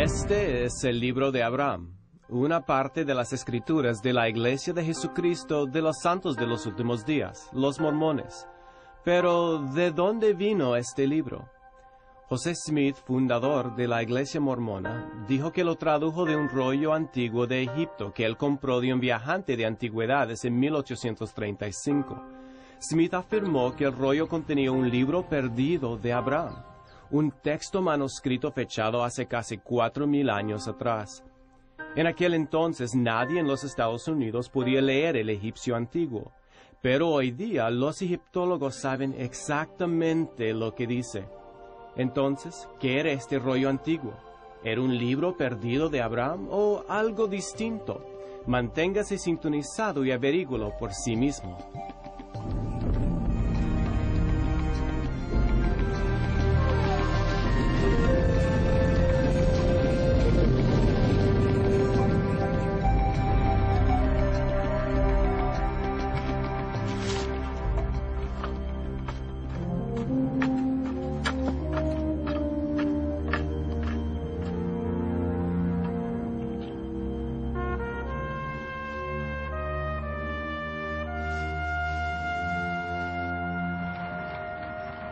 Este es el libro de Abraham, una parte de las escrituras de la Iglesia de Jesucristo de los Santos de los Últimos Días, los mormones. Pero, ¿de dónde vino este libro? José Smith, fundador de la Iglesia Mormona, dijo que lo tradujo de un rollo antiguo de Egipto que él compró de un viajante de antigüedades en 1835. Smith afirmó que el rollo contenía un libro perdido de Abraham, un texto manuscrito fechado hace casi 4,000 años atrás. En aquel entonces nadie en los Estados Unidos podía leer el egipcio antiguo, pero hoy día los egiptólogos saben exactamente lo que dice. Entonces, ¿qué era este rollo antiguo? ¿Era un libro perdido de Abraham o algo distinto? Manténgase sintonizado y averíguelo por sí mismo.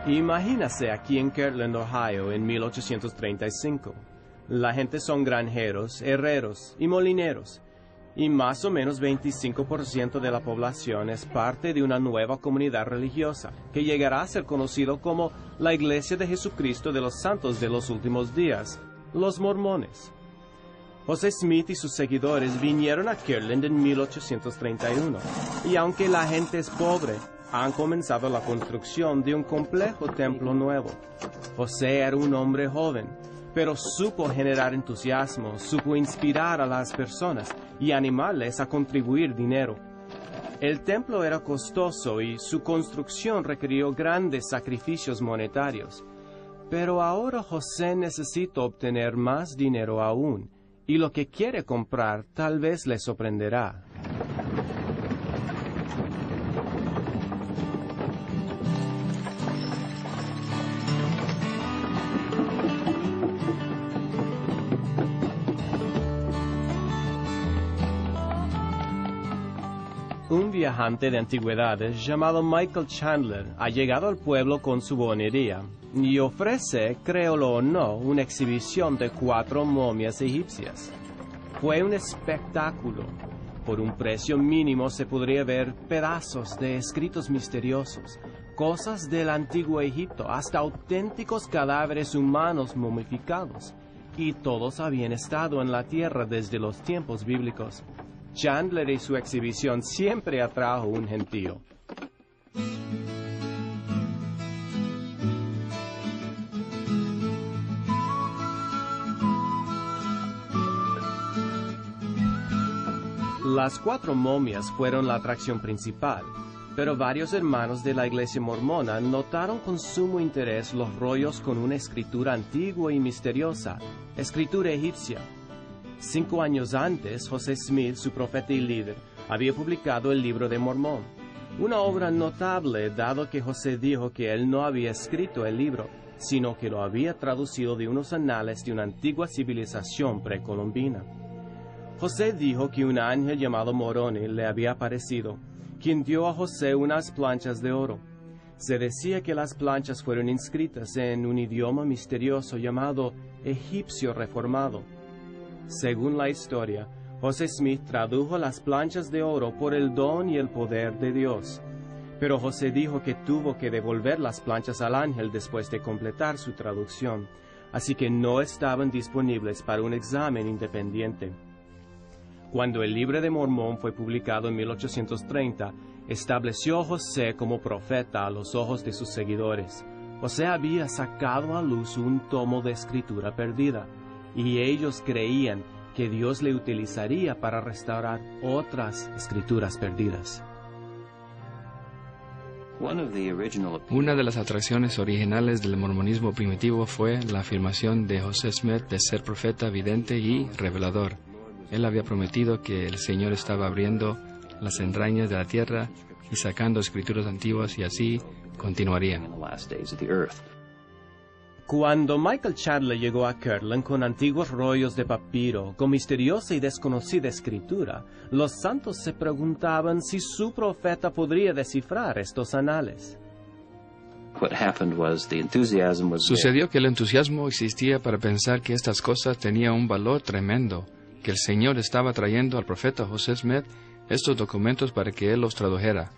Imagínase aquí en Kirtland, Ohio, en 1835. La gente son granjeros, herreros y molineros, y más o menos 25% de la población es parte de una nueva comunidad religiosa, que llegará a ser conocido como la Iglesia de Jesucristo de los Santos de los Últimos Días, los mormones. José Smith y sus seguidores vinieron a Kirtland en 1831, y aunque la gente es pobre, han comenzado la construcción de un complejo templo nuevo. José era un hombre joven, pero supo generar entusiasmo, supo inspirar a las personas y animarles a contribuir dinero. El templo era costoso y su construcción requirió grandes sacrificios monetarios. Pero ahora José necesita obtener más dinero aún, y lo que quiere comprar tal vez le sorprenderá. Un viajante de antigüedades llamado Michael Chandler ha llegado al pueblo con su bonería y ofrece, créelo o no, una exhibición de 4 momias egipcias. Fue un espectáculo. Por un precio mínimo se podría ver pedazos de escritos misteriosos, cosas del antiguo Egipto, hasta auténticos cadáveres humanos momificados, y todos habían estado en la tierra desde los tiempos bíblicos. Chandler y su exhibición siempre atrajo un gentío. Las 4 momias fueron la atracción principal, pero varios hermanos de la Iglesia Mormona notaron con sumo interés los rollos con una escritura antigua y misteriosa, escritura egipcia. 5 años antes, José Smith, su profeta y líder, había publicado el Libro de Mormón, una obra notable dado que José dijo que él no había escrito el libro, sino que lo había traducido de unos anales de una antigua civilización precolombina. José dijo que un ángel llamado Moroni le había aparecido, quien dio a José unas planchas de oro. Se decía que las planchas fueron inscritas en un idioma misterioso llamado egipcio reformado. Según la historia, José Smith tradujo las planchas de oro por el don y el poder de Dios. Pero José dijo que tuvo que devolver las planchas al ángel después de completar su traducción, así que no estaban disponibles para un examen independiente. Cuando el Libro de Mormón fue publicado en 1830, estableció a José como profeta a los ojos de sus seguidores. José había sacado a luz un tomo de escritura perdida, y ellos creían que Dios le utilizaría para restaurar otras escrituras perdidas. Una de las atracciones originales del mormonismo primitivo fue la afirmación de José Smith de ser profeta, vidente y revelador. Él había prometido que el Señor estaba abriendo las entrañas de la tierra y sacando escrituras antiguas, y así continuaría. Cuando Michael Chandler llegó a Kirtland con antiguos rollos de papiro, con misteriosa y desconocida escritura, los santos se preguntaban si su profeta podría descifrar estos anales. Sucedió que el entusiasmo existía para pensar que estas cosas tenían un valor tremendo, que el Señor estaba trayendo al profeta José Smith estos documentos para que él los tradujera.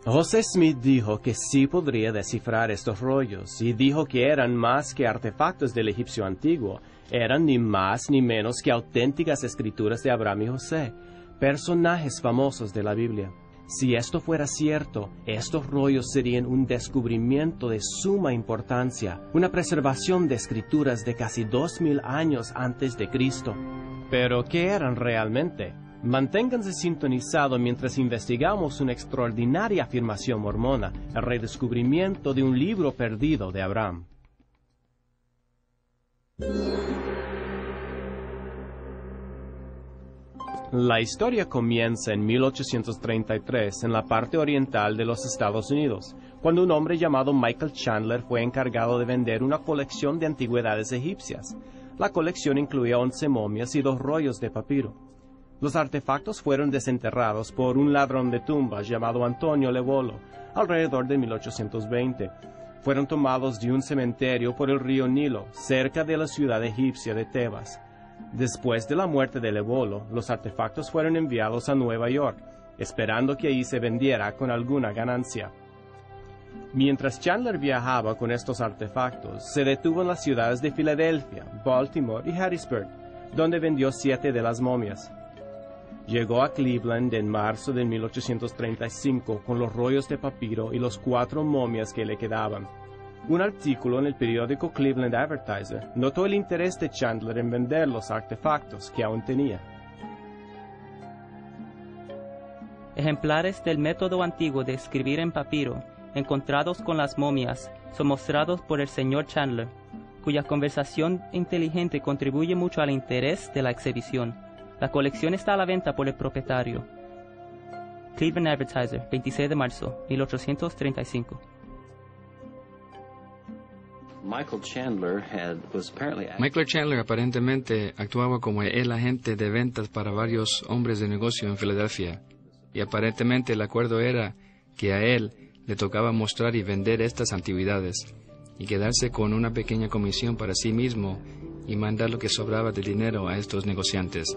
José Smith dijo que sí podría descifrar estos rollos, y dijo que eran más que artefactos del egipcio antiguo, eran ni más ni menos que auténticas escrituras de Abraham y José, personajes famosos de la Biblia. Si esto fuera cierto, estos rollos serían un descubrimiento de suma importancia, una preservación de escrituras de casi 2000 años antes de Cristo. ¿Pero qué eran realmente? Manténganse sintonizados mientras investigamos una extraordinaria afirmación mormona, el redescubrimiento de un libro perdido de Abraham. La historia comienza en 1833 en la parte oriental de los Estados Unidos, cuando un hombre llamado Michael Chandler fue encargado de vender una colección de antigüedades egipcias. La colección incluía 11 momias y 2 rollos de papiro. Los artefactos fueron desenterrados por un ladrón de tumbas llamado Antonio Levolo, alrededor de 1820. Fueron tomados de un cementerio por el río Nilo, cerca de la ciudad egipcia de Tebas. Después de la muerte de Levolo, los artefactos fueron enviados a Nueva York, esperando que ahí se vendiera con alguna ganancia. Mientras Chandler viajaba con estos artefactos, se detuvo en las ciudades de Filadelfia, Baltimore y Harrisburg, donde vendió 7 de las momias. Llegó a Cleveland en marzo de 1835 con los rollos de papiro y los 4 momias que le quedaban. Un artículo en el periódico Cleveland Advertiser notó el interés de Chandler en vender los artefactos que aún tenía. Ejemplares del método antiguo de escribir en papiro, encontrados con las momias, son mostrados por el Sr. Chandler, cuya conversación inteligente contribuye mucho al interés de la exhibición. La colección está a la venta por el propietario. Cleveland Advertiser, 26 de marzo, 1835. Michael Chandler aparentemente actuaba como el agente de ventas para varios hombres de negocio en Filadelfia, y aparentemente el acuerdo era que a él le tocaba mostrar y vender estas antigüedades, y quedarse con una pequeña comisión para sí mismo y mandar lo que sobraba de dinero a estos negociantes.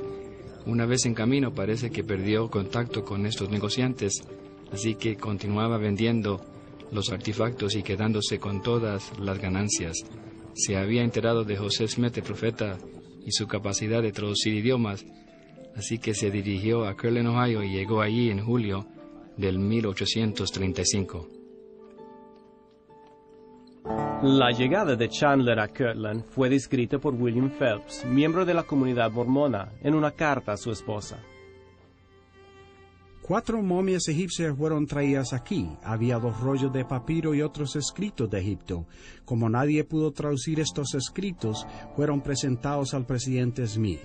Una vez en camino parece que perdió contacto con estos negociantes, así que continuaba vendiendo los artefactos y quedándose con todas las ganancias. Se había enterado de José Smith, el profeta, y su capacidad de traducir idiomas, así que se dirigió a Kirtland, Ohio, y llegó allí en julio del 1835. La llegada de Chandler a Kirtland fue descrita por William Phelps, miembro de la comunidad mormona, en una carta a su esposa. 4 momias egipcias fueron traídas aquí. Había 2 rollos de papiro y otros escritos de Egipto. Como nadie pudo traducir estos escritos, fueron presentados al presidente Smith.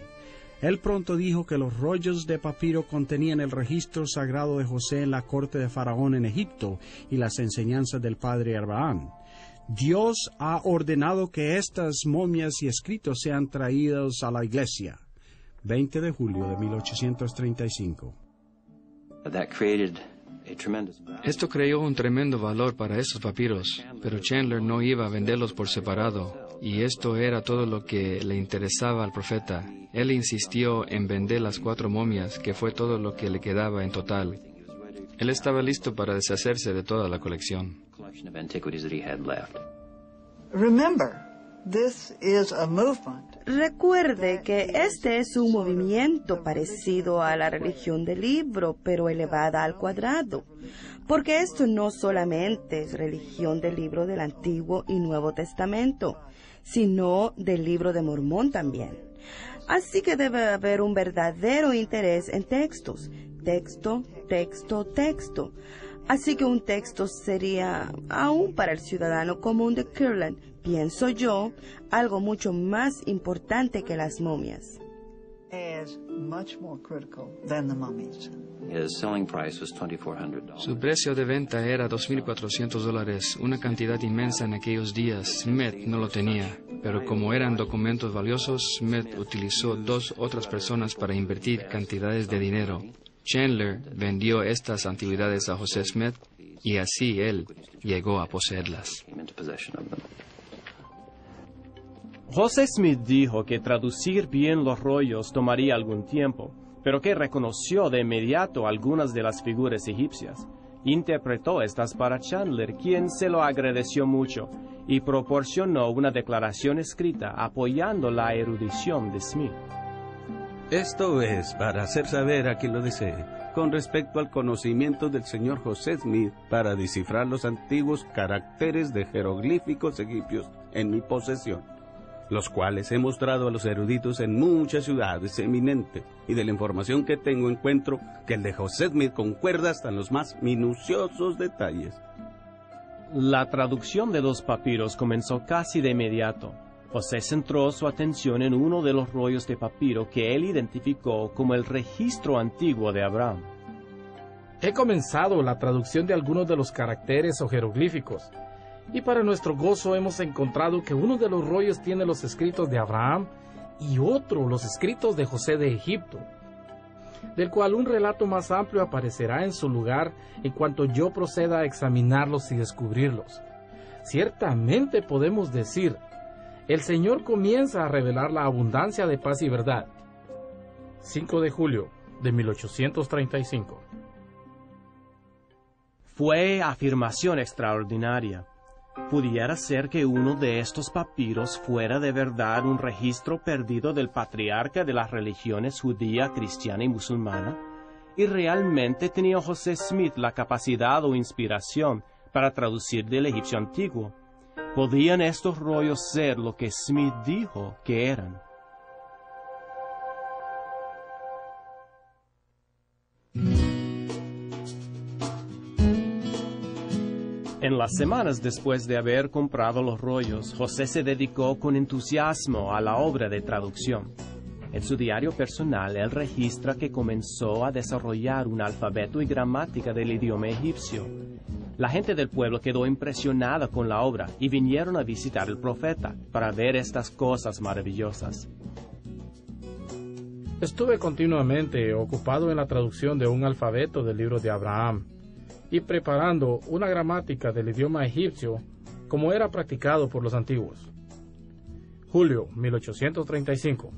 Él pronto dijo que los rollos de papiro contenían el registro sagrado de José en la corte de Faraón en Egipto y las enseñanzas del padre Abraham. Dios ha ordenado que estas momias y escritos sean traídos a la iglesia. 20 de julio de 1835. Esto creó un tremendo valor para estos papiros, pero Chandler no iba a venderlos por separado, y esto era todo lo que le interesaba al profeta. Él insistió en vender las 4 momias, que fue todo lo que le quedaba en total. Él estaba listo para deshacerse de toda la colección. Recuerde que este es un movimiento parecido a la religión del libro, pero elevada al cuadrado, porque esto no solamente es religión del libro del Antiguo y Nuevo Testamento, sino del libro de Mormón también. Así que debe haber un verdadero interés en textos, texto, texto, texto. Así que un texto sería, aún para el ciudadano común de Kirtland, pienso yo, algo mucho más importante que las momias. Su precio de venta era $2,400, una cantidad inmensa en aquellos días. Smith no lo tenía, pero como eran documentos valiosos, Smith utilizó 2 otras personas para invertir cantidades de dinero. Chandler vendió estas antigüedades a José Smith y así él llegó a poseerlas. José Smith dijo que traducir bien los rollos tomaría algún tiempo, pero que reconoció de inmediato algunas de las figuras egipcias. Interpretó estas para Chandler, quien se lo agradeció mucho, y proporcionó una declaración escrita apoyando la erudición de Smith. Esto es para hacer saber a quien lo desee, con respecto al conocimiento del señor José Smith para descifrar los antiguos caracteres de jeroglíficos egipcios en mi posesión, los cuales he mostrado a los eruditos en muchas ciudades eminentes, y de la información que tengo encuentro que el de José Smith concuerda hasta en los más minuciosos detalles. La traducción de los papiros comenzó casi de inmediato. José centró su atención en uno de los rollos de papiro que él identificó como el registro antiguo de Abraham. He comenzado la traducción de algunos de los caracteres o jeroglíficos, y para nuestro gozo hemos encontrado que uno de los rollos tiene los escritos de Abraham y otro los escritos de José de Egipto, del cual un relato más amplio aparecerá en su lugar en cuanto yo proceda a examinarlos y descubrirlos. Ciertamente podemos decir, el Señor comienza a revelar la abundancia de paz y verdad. 5 de julio de 1835. Fue afirmación extraordinaria. ¿Pudiera ser que uno de estos papiros fuera de verdad un registro perdido del patriarca de las religiones judía, cristiana y musulmana? ¿Y realmente tenía José Smith la capacidad o inspiración para traducir del egipcio antiguo? ¿Podían estos rollos ser lo que Smith dijo que eran? En las semanas después de haber comprado los rollos, José se dedicó con entusiasmo a la obra de traducción. En su diario personal, él registra que comenzó a desarrollar un alfabeto y gramática del idioma egipcio. La gente del pueblo quedó impresionada con la obra y vinieron a visitar al profeta para ver estas cosas maravillosas. Estuve continuamente ocupado en la traducción de un alfabeto del libro de Abraham y preparando una gramática del idioma egipcio como era practicado por los antiguos. Julio 1835.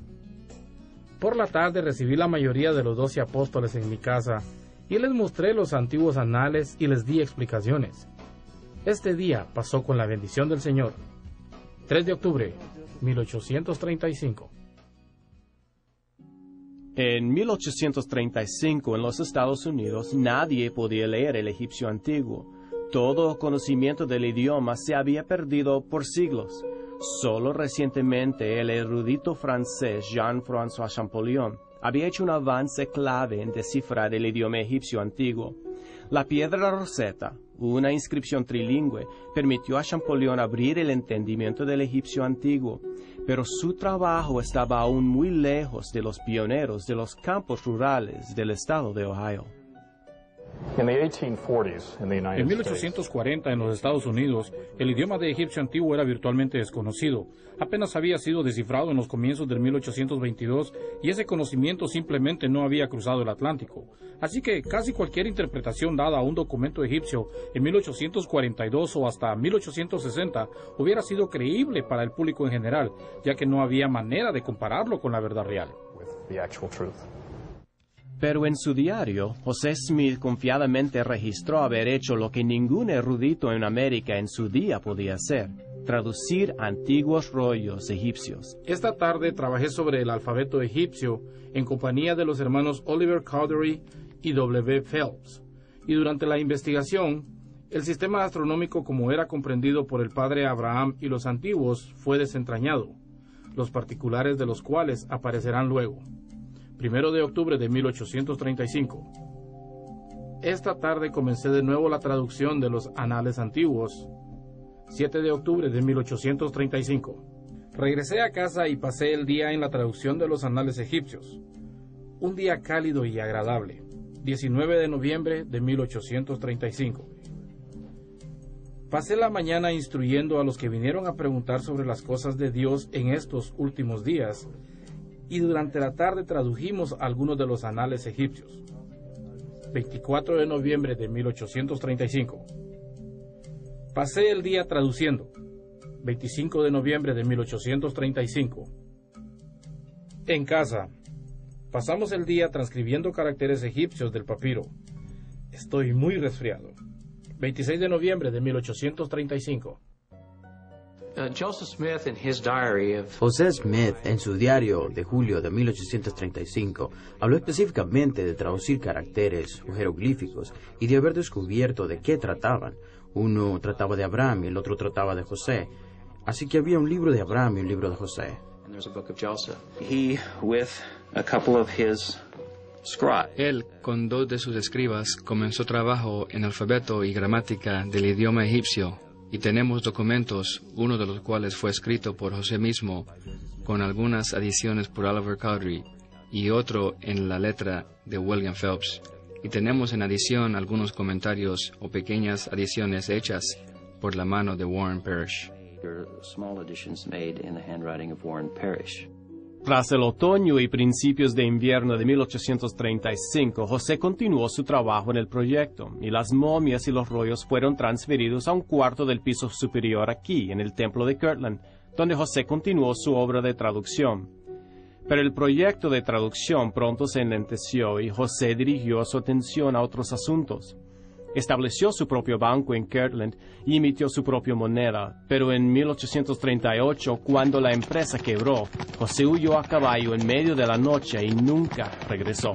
Por la tarde recibí la mayoría de los 12 apóstoles en mi casa y les mostré los antiguos anales y les di explicaciones. Este día pasó con la bendición del Señor. 3 de octubre 1835. En 1835, en los Estados Unidos, nadie podía leer el egipcio antiguo. Todo conocimiento del idioma se había perdido por siglos. Solo recientemente el erudito francés Jean-François Champollion había hecho un avance clave en descifrar el idioma egipcio antiguo. La piedra Rosetta, una inscripción trilingüe, permitió a Champollion abrir el entendimiento del egipcio antiguo, pero su trabajo estaba aún muy lejos de los pioneros de los campos rurales del estado de Ohio. En 1840, en los Estados Unidos, el idioma de egipcio antiguo era virtualmente desconocido. Apenas había sido descifrado en los comienzos del 1822 y ese conocimiento simplemente no había cruzado el Atlántico. Así que casi cualquier interpretación dada a un documento egipcio en 1842 o hasta 1860 hubiera sido creíble para el público en general, ya que no había manera de compararlo con la verdad real. Pero en su diario, José Smith confiadamente registró haber hecho lo que ningún erudito en América en su día podía hacer: traducir antiguos rollos egipcios. Esta tarde trabajé sobre el alfabeto egipcio en compañía de los hermanos Oliver Cowdery y W. Phelps, y durante la investigación, el sistema astronómico como era comprendido por el padre Abraham y los antiguos fue desentrañado, los particulares de los cuales aparecerán luego. 1 de octubre de 1835. Esta tarde comencé de nuevo la traducción de los anales antiguos. 7 de octubre de 1835. Regresé a casa y pasé el día en la traducción de los anales egipcios. Un día cálido y agradable, 19 de noviembre de 1835. Pasé la mañana instruyendo a los que vinieron a preguntar sobre las cosas de Dios en estos últimos días, y durante la tarde tradujimos algunos de los anales egipcios. 24 de noviembre de 1835. Pasé el día traduciendo. 25 de noviembre de 1835. En casa. Pasamos el día transcribiendo caracteres egipcios del papiro. Estoy muy resfriado. 26 de noviembre de 1835. José Smith, en su diario de julio de 1835, habló específicamente de traducir caracteres o jeroglíficos y de haber descubierto de qué trataban. Uno trataba de Abraham y el otro trataba de José. Así que había un libro de Abraham y un libro de José. Él, con 2 de sus escribas, comenzó trabajo en alfabeto y gramática del idioma egipcio, y tenemos documentos, uno de los cuales fue escrito por José mismo, con algunas adiciones por Oliver Cowdery, y otro en la letra de William Phelps. Y tenemos en adición algunos comentarios o pequeñas adiciones hechas por la mano de Warren Parrish. Tras el otoño y principios de invierno de 1835, José continuó su trabajo en el proyecto, y las momias y los rollos fueron transferidos a un cuarto del piso superior aquí, en el templo de Kirtland, donde José continuó su obra de traducción. Pero el proyecto de traducción pronto se enlenteció y José dirigió su atención a otros asuntos. Estableció su propio banco en Kirtland y emitió su propia moneda, pero en 1838, cuando la empresa quebró, José huyó a caballo en medio de la noche y nunca regresó.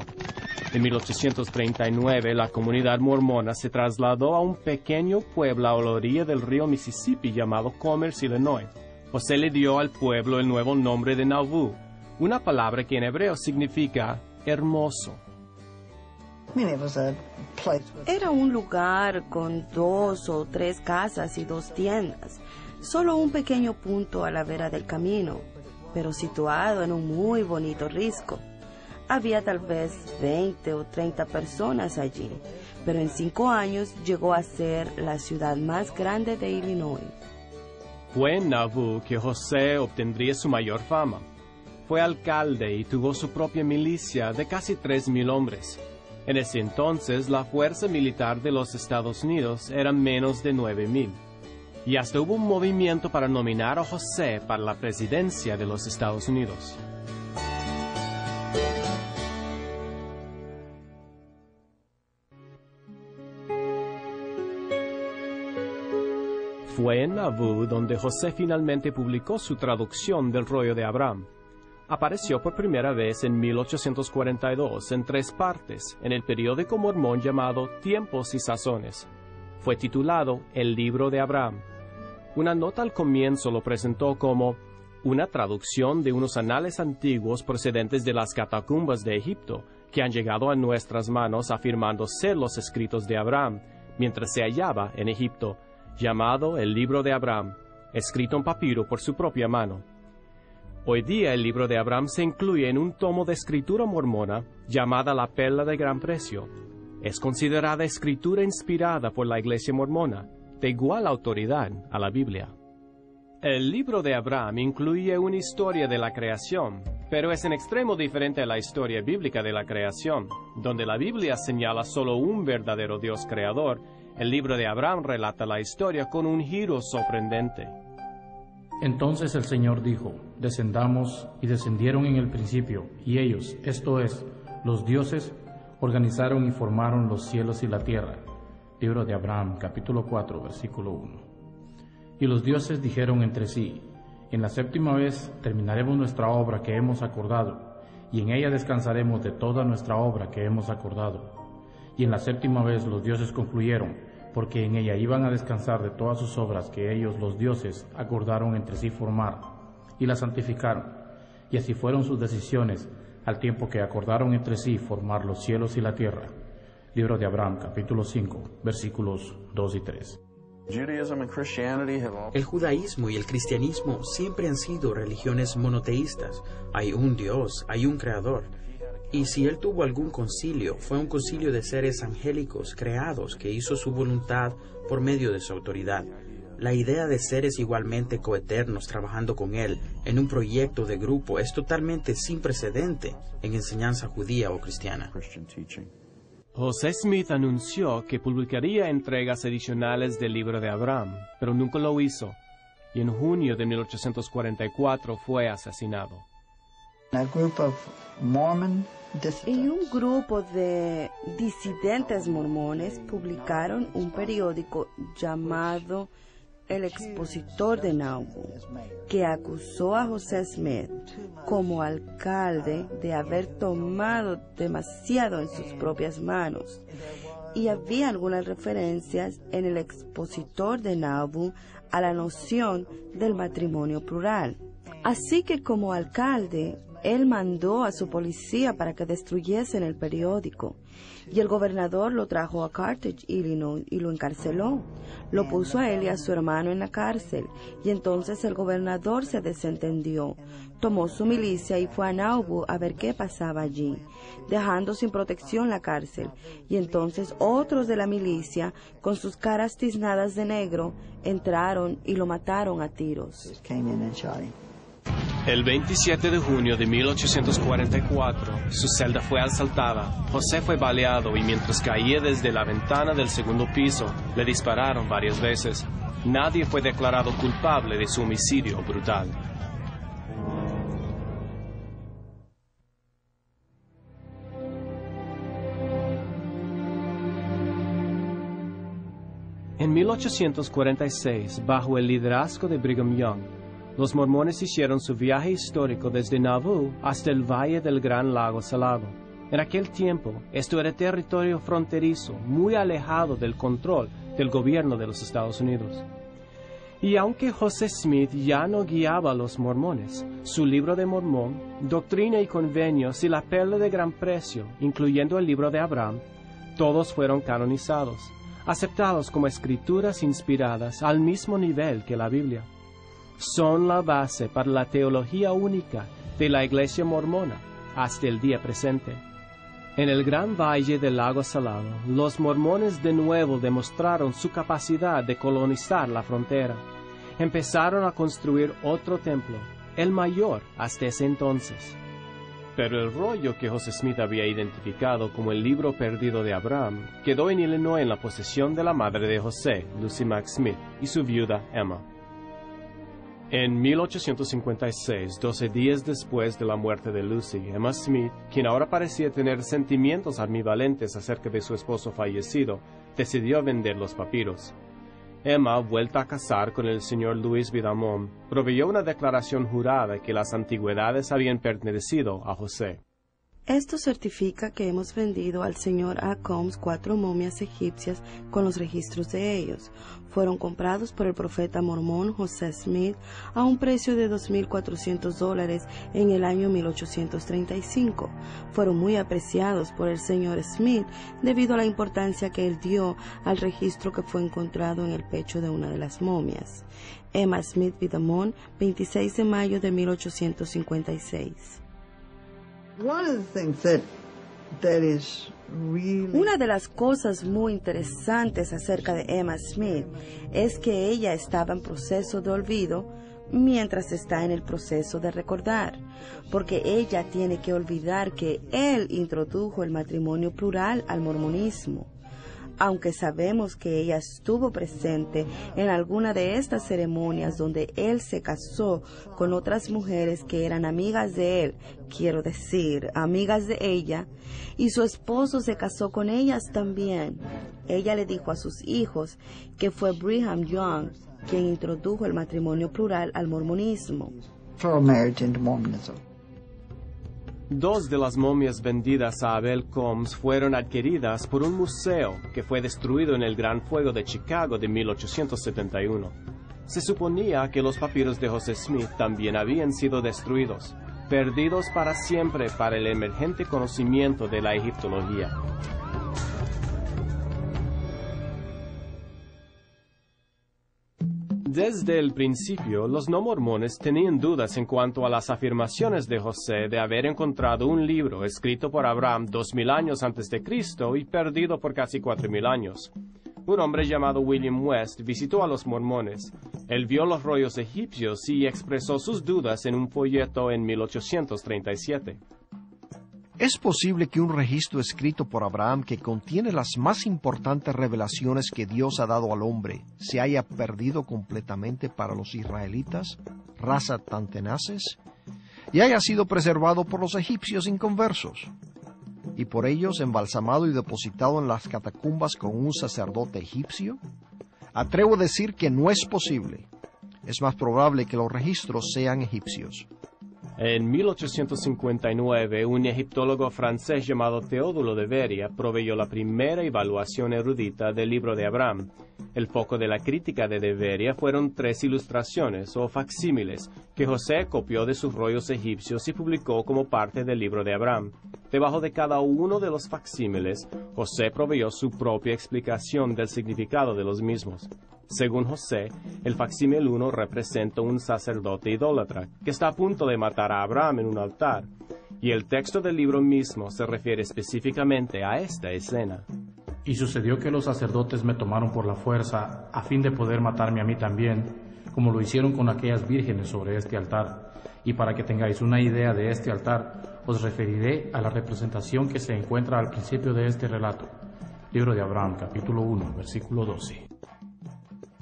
En 1839, la comunidad mormona se trasladó a un pequeño pueblo a la orilla del río Mississippi llamado Commerce, Illinois. José le dio al pueblo el nuevo nombre de Nauvoo, una palabra que en hebreo significa hermoso. Era un lugar con 2 o 3 casas y 2 tiendas, solo un pequeño punto a la vera del camino, pero situado en un muy bonito risco. Había tal vez 20 o 30 personas allí, pero en 5 años llegó a ser la ciudad más grande de Illinois. Fue en Nauvoo que José obtendría su mayor fama. Fue alcalde y tuvo su propia milicia de casi 3,000 hombres. En ese entonces, la fuerza militar de los Estados Unidos era menos de 9,000. Y hasta hubo un movimiento para nominar a José para la presidencia de los Estados Unidos. Fue en Nauvoo donde José finalmente publicó su traducción del rollo de Abraham. Apareció por primera vez en 1842 en 3 partes, en el periódico mormón llamado Tiempos y Sazones. Fue titulado El Libro de Abraham. Una nota al comienzo lo presentó como una traducción de unos anales antiguos procedentes de las catacumbas de Egipto, que han llegado a nuestras manos afirmando ser los escritos de Abraham, mientras se hallaba en Egipto, llamado El Libro de Abraham, escrito en papiro por su propia mano. Hoy día el libro de Abraham se incluye en un tomo de escritura mormona llamada La Perla de Gran Precio. Es considerada escritura inspirada por la Iglesia mormona, de igual autoridad a la Biblia. El libro de Abraham incluye una historia de la creación, pero es en extremo diferente a la historia bíblica de la creación, donde la Biblia señala solo un verdadero Dios creador. El libro de Abraham relata la historia con un giro sorprendente. Entonces el Señor dijo, descendamos, y descendieron en el principio, y ellos, esto es, los dioses, organizaron y formaron los cielos y la tierra. Libro de Abraham, capítulo 4, versículo 1. Y los dioses dijeron entre sí, en la 7ª vez terminaremos nuestra obra que hemos acordado, y en ella descansaremos de toda nuestra obra que hemos acordado. Y en la 7ª vez los dioses concluyeron, porque en ella iban a descansar de todas sus obras que ellos, los dioses, acordaron entre sí formar, y la santificaron. Y así fueron sus decisiones, al tiempo que acordaron entre sí formar los cielos y la tierra. Libro de Abraham, capítulo 5, versículos 2 y 3. El judaísmo y el cristianismo siempre han sido religiones monoteístas. Hay un Dios, hay un creador. Y si él tuvo algún concilio, fue un concilio de seres angélicos creados que hizo su voluntad por medio de su autoridad. La idea de seres igualmente coeternos trabajando con él en un proyecto de grupo es totalmente sin precedente en enseñanza judía o cristiana. José Smith anunció que publicaría entregas adicionales del libro de Abraham, pero nunca lo hizo, y en junio de 1844 fue asesinado. Y un grupo de disidentes mormones publicaron un periódico llamado El Expositor de Nauvoo, que acusó a José Smith como alcalde de haber tomado demasiado en sus propias manos. Y había algunas referencias en El Expositor de Nauvoo a la noción del matrimonio plural. Así que como alcalde, él mandó a su policía para que destruyesen el periódico, y el gobernador lo trajo a Carthage, Illinois, y lo encarceló. Lo puso a él y a su hermano en la cárcel, y entonces el gobernador se desentendió, tomó su milicia y fue a Nauvoo a ver qué pasaba allí, dejando sin protección la cárcel, y entonces otros de la milicia, con sus caras tiznadas de negro, entraron y lo mataron a tiros. El 27 de junio de 1844, su celda fue asaltada. José fue baleado y mientras caía desde la ventana del segundo piso, le dispararon varias veces. Nadie fue declarado culpable de su homicidio brutal. En 1846, bajo el liderazgo de Brigham Young, los mormones hicieron su viaje histórico desde Nauvoo hasta el Valle del Gran Lago Salado. En aquel tiempo, esto era territorio fronterizo, muy alejado del control del gobierno de los Estados Unidos. Y aunque José Smith ya no guiaba a los mormones, su libro de Mormón, Doctrina y Convenios y la Perla de Gran Precio, incluyendo el libro de Abraham, todos fueron canonizados, aceptados como escrituras inspiradas al mismo nivel que la Biblia. Son la base para la teología única de la Iglesia mormona hasta el día presente. En el Gran Valle del Lago Salado, los mormones de nuevo demostraron su capacidad de colonizar la frontera. Empezaron a construir otro templo, el mayor hasta ese entonces. Pero el rollo que José Smith había identificado como el libro perdido de Abraham quedó en Illinois en la posesión de la madre de José, Lucy Mack Smith, y su viuda Emma. En 1856, 12 días después de la muerte de Lucy, Emma Smith, quien ahora parecía tener sentimientos ambivalentes acerca de su esposo fallecido, decidió vender los papiros. Emma, vuelta a casar con el señor Louis Vidamon, proveyó una declaración jurada que las antigüedades habían pertenecido a José. Esto certifica que hemos vendido al señor A. Combs 4 momias egipcias con los registros de ellos. Fueron comprados por el profeta mormón José Smith a un precio de $2,400 en el año 1835. Fueron muy apreciados por el señor Smith debido a la importancia que él dio al registro que fue encontrado en el pecho de una de las momias. Emma Smith Vidamon, 26 de mayo de 1856. Una de las cosas muy interesantes acerca de Emma Smith es que ella estaba en proceso de olvido mientras está en el proceso de recordar, porque ella tiene que olvidar que él introdujo el matrimonio plural al mormonismo. Aunque sabemos que ella estuvo presente en alguna de estas ceremonias donde él se casó con otras mujeres que eran amigas de él, quiero decir, amigas de ella, y su esposo se casó con ellas también. Ella le dijo a sus hijos que fue Brigham Young quien introdujo el matrimonio plural al mormonismo. Dos de las momias vendidas a Abel Combs fueron adquiridas por un museo que fue destruido en el Gran Fuego de Chicago de 1871. Se suponía que los papiros de José Smith también habían sido destruidos, perdidos para siempre para el emergente conocimiento de la egiptología. Desde el principio, los no mormones tenían dudas en cuanto a las afirmaciones de José de haber encontrado un libro escrito por Abraham 2000 años antes de Cristo y perdido por casi 4000 años. Un hombre llamado William West visitó a los mormones. Él vio los rollos egipcios y expresó sus dudas en un folleto en 1837. ¿Es posible que un registro escrito por Abraham que contiene las más importantes revelaciones que Dios ha dado al hombre se haya perdido completamente para los israelitas, raza tan tenaces, y haya sido preservado por los egipcios inconversos, y por ellos embalsamado y depositado en las catacumbas con un sacerdote egipcio? Atrevo a decir que no es posible. Es más probable que los registros sean egipcios. En 1859, un egiptólogo francés llamado Théodule de Beria proveyó la primera evaluación erudita del libro de Abraham. El foco de la crítica de Beria fueron 3 ilustraciones o facsímiles que José copió de sus rollos egipcios y publicó como parte del libro de Abraham. Debajo de cada uno de los facsímiles, José proveyó su propia explicación del significado de los mismos. Según José, el facsímil 1 representa un sacerdote idólatra que está a punto de matar a Abraham en un altar, y el texto del libro mismo se refiere específicamente a esta escena. Y sucedió que los sacerdotes me tomaron por la fuerza a fin de poder matarme a mí también, como lo hicieron con aquellas vírgenes sobre este altar. Y para que tengáis una idea de este altar, os referiré a la representación que se encuentra al principio de este relato. Libro de Abraham, capítulo 1, versículo 12.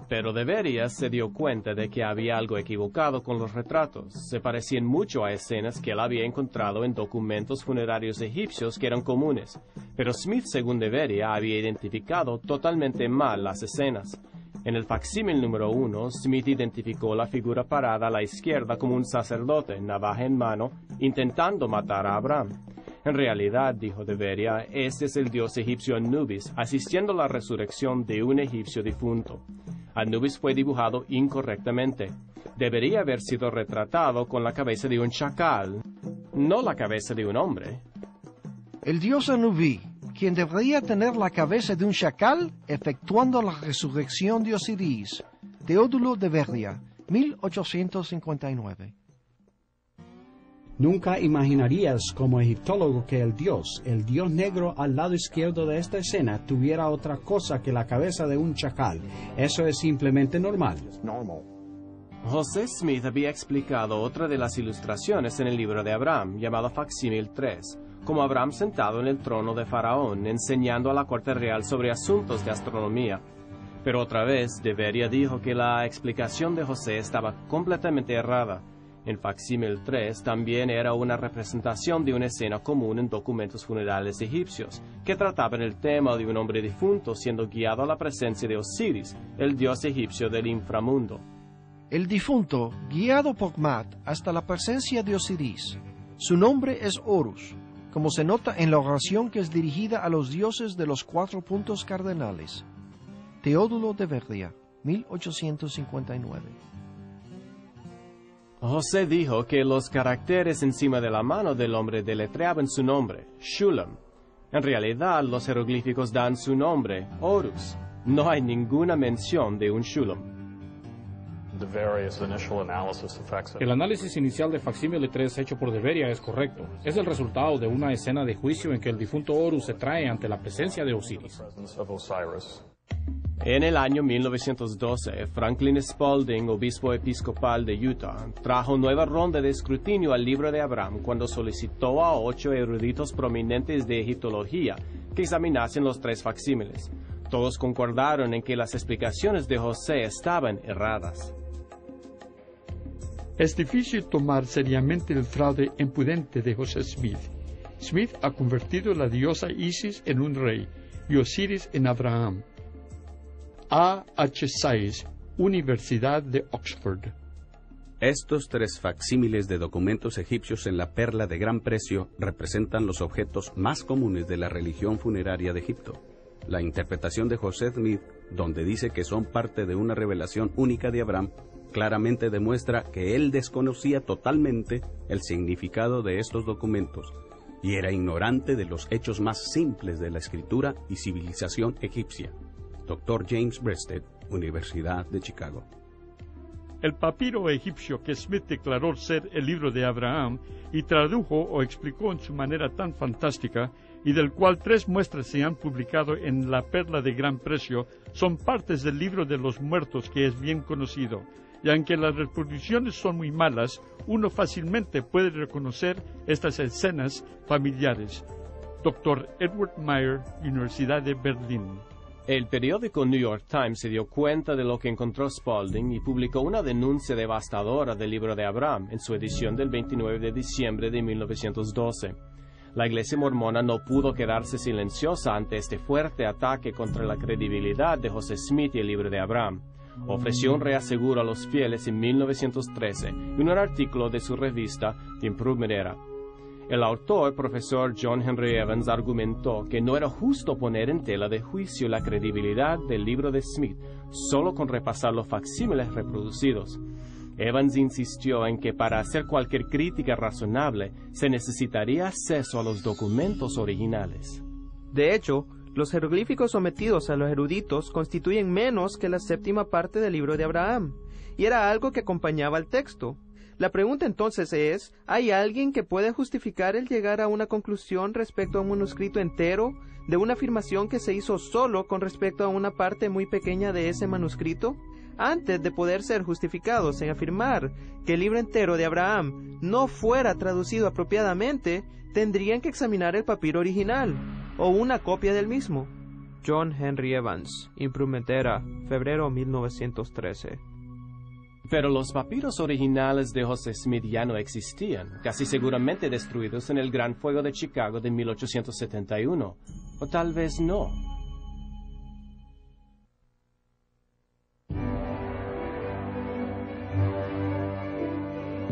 Pero de Beria se dio cuenta de que había algo equivocado con los retratos. Se parecían mucho a escenas que él había encontrado en documentos funerarios egipcios que eran comunes. Pero Smith, según de Beria, había identificado totalmente mal las escenas. En el facsímil número 1, Smith identificó la figura parada a la izquierda como un sacerdote, navaja en mano, intentando matar a Abraham. En realidad, dijo de Beria, este es el dios egipcio Anubis, asistiendo a la resurrección de un egipcio difunto. Anubis fue dibujado incorrectamente. Debería haber sido retratado con la cabeza de un chacal, no la cabeza de un hombre. El dios Anubis, quien debería tener la cabeza de un chacal, efectuando la resurrección de Osiris. Théodule de Beria, 1859. Nunca imaginarías como egiptólogo que el dios negro al lado izquierdo de esta escena, tuviera otra cosa que la cabeza de un chacal. Eso es simplemente normal. José Smith había explicado otra de las ilustraciones en el libro de Abraham, llamado facsímil 3, como Abraham sentado en el trono de Faraón, enseñando a la corte real sobre asuntos de astronomía. Pero otra vez, de Beria dijo que la explicación de José estaba completamente errada. En facsímil 3 también era una representación de una escena común en documentos funerales egipcios, que trataban el tema de un hombre difunto siendo guiado a la presencia de Osiris, el dios egipcio del inframundo. El difunto, guiado por Mat hasta la presencia de Osiris. Su nombre es Horus, como se nota en la oración que es dirigida a los dioses de los 4 puntos cardenales. Théodule de Beria, 1859. José dijo que los caracteres encima de la mano del hombre deletreaban su nombre, Shulam. En realidad, los jeroglíficos dan su nombre, Horus. No hay ninguna mención de un Shulam. El análisis inicial de facsímile 3 hecho por de Beria es correcto. Es el resultado de una escena de juicio en que el difunto Horus se trae ante la presencia de Osiris. En el año 1912, Franklin Spalding, obispo episcopal de Utah, trajo nueva ronda de escrutinio al libro de Abraham cuando solicitó a 8 eruditos prominentes de egiptología que examinasen los 3 facsímiles. Todos concordaron en que las explicaciones de José estaban erradas. Es difícil tomar seriamente el fraude impudente de José Smith. Smith ha convertido a la diosa Isis en un rey y Osiris en Abraham. A. H. Sayers, Universidad de Oxford. Estos 3 facsímiles de documentos egipcios en la perla de gran precio representan los objetos más comunes de la religión funeraria de Egipto. La interpretación de José Smith, donde dice que son parte de una revelación única de Abraham, claramente demuestra que él desconocía totalmente el significado de estos documentos y era ignorante de los hechos más simples de la escritura y civilización egipcia. Dr. James Breasted, Universidad de Chicago. El papiro egipcio que Smith declaró ser el libro de Abraham y tradujo o explicó en su manera tan fantástica, y del cual 3 muestras se han publicado en La Perla de Gran Precio, son partes del libro de los muertos que es bien conocido, y aunque las reproducciones son muy malas, uno fácilmente puede reconocer estas escenas familiares. Dr. Edward Meyer, Universidad de Berlín. El periódico New York Times se dio cuenta de lo que encontró Spalding y publicó una denuncia devastadora del libro de Abraham en su edición del 29 de diciembre de 1912. La Iglesia mormona no pudo quedarse silenciosa ante este fuerte ataque contra la credibilidad de José Smith y el libro de Abraham. Ofreció un reaseguro a los fieles en 1913 en un artículo de su revista The Improvement Era. El autor, profesor John Henry Evans, argumentó que no era justo poner en tela de juicio la credibilidad del libro de Smith solo con repasar los facsímiles reproducidos. Evans insistió en que para hacer cualquier crítica razonable se necesitaría acceso a los documentos originales. De hecho, los jeroglíficos sometidos a los eruditos constituyen menos que la 7ª parte del libro de Abraham, y era algo que acompañaba al texto. La pregunta entonces es, ¿hay alguien que puede justificar el llegar a una conclusión respecto a un manuscrito entero de una afirmación que se hizo solo con respecto a una parte muy pequeña de ese manuscrito? Antes de poder ser justificados en afirmar que el libro entero de Abraham no fuera traducido apropiadamente, tendrían que examinar el papiro original, o una copia del mismo. John Henry Evans, Improvement Era, febrero 1913. Pero los papiros originales de José Smith ya no existían, casi seguramente destruidos en el Gran Fuego de Chicago de 1871. O tal vez no.